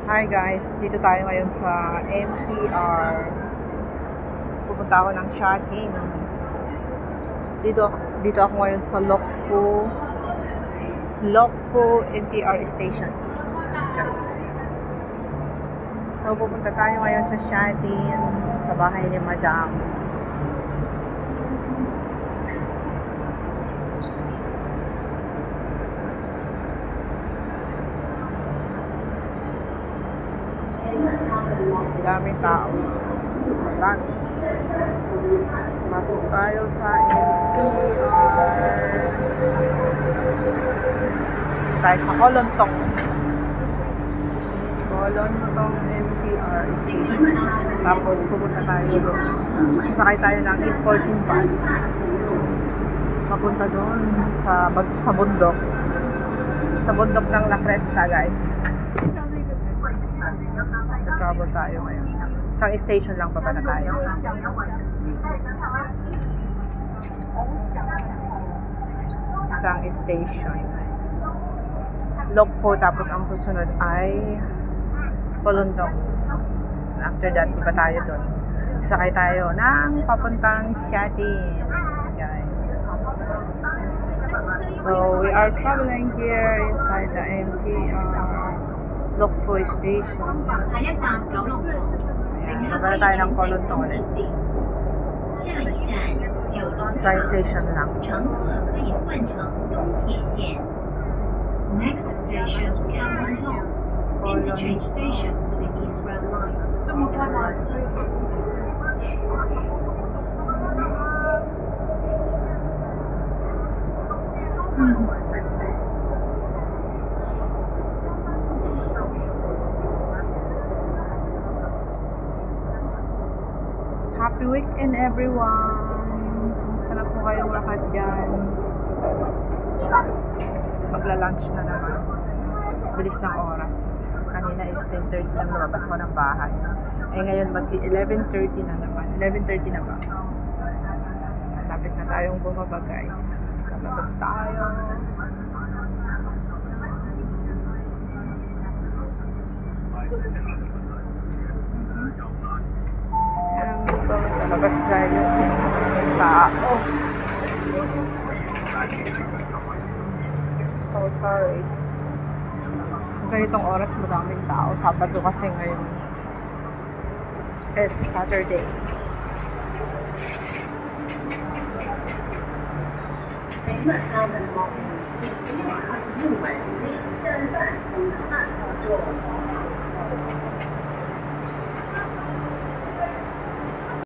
Hi guys, dito tayo ngayon sa MTR. Tapos pupunta ako ng shopping. Dito ako ngayon sa Lokpo MTR station. Guys. So pupunta tayo ngayon sa shopping sa bahay ni Madam. Daming tao. Lunch. Masok tayo sa MTR. Tayo sa Kolontong MTR station. Tapos pupunta tayo doon. Sasakay tayo ng 814 bus. Papunta doon sa bundok. Sa bundok ng La Cresta, guys. Travel tayo ngayon. Isang station lang pa na tayo. Isang station. Lokpo, tapos ang susunod ay Polondong. After that, iba tayo doon. Sakay tayo ng papuntang Shatin. So, we are traveling here inside the MTR Lokpo Station. Ayan, magana tayo ng Kolontong ulit. Isang station lang. Next station, Kolontong. Interchange station for the East Rail Line. Happy weekend everyone! Kumusta na po kayong lahat dyan? Magla-lunch na naman. Bilis ng oras. Kanina is 10:30 lang lumabas ko ng bahay. Eh ngayon mag-11:30 na naman. 11:30 na ba? Lapit na tayong bumaba, guys. Lalabas tayo. Lalabas tayo. Tao. Oh, sorry. Ganitong oras madaming tao. Sabado kasi ngayon. It's Saturday.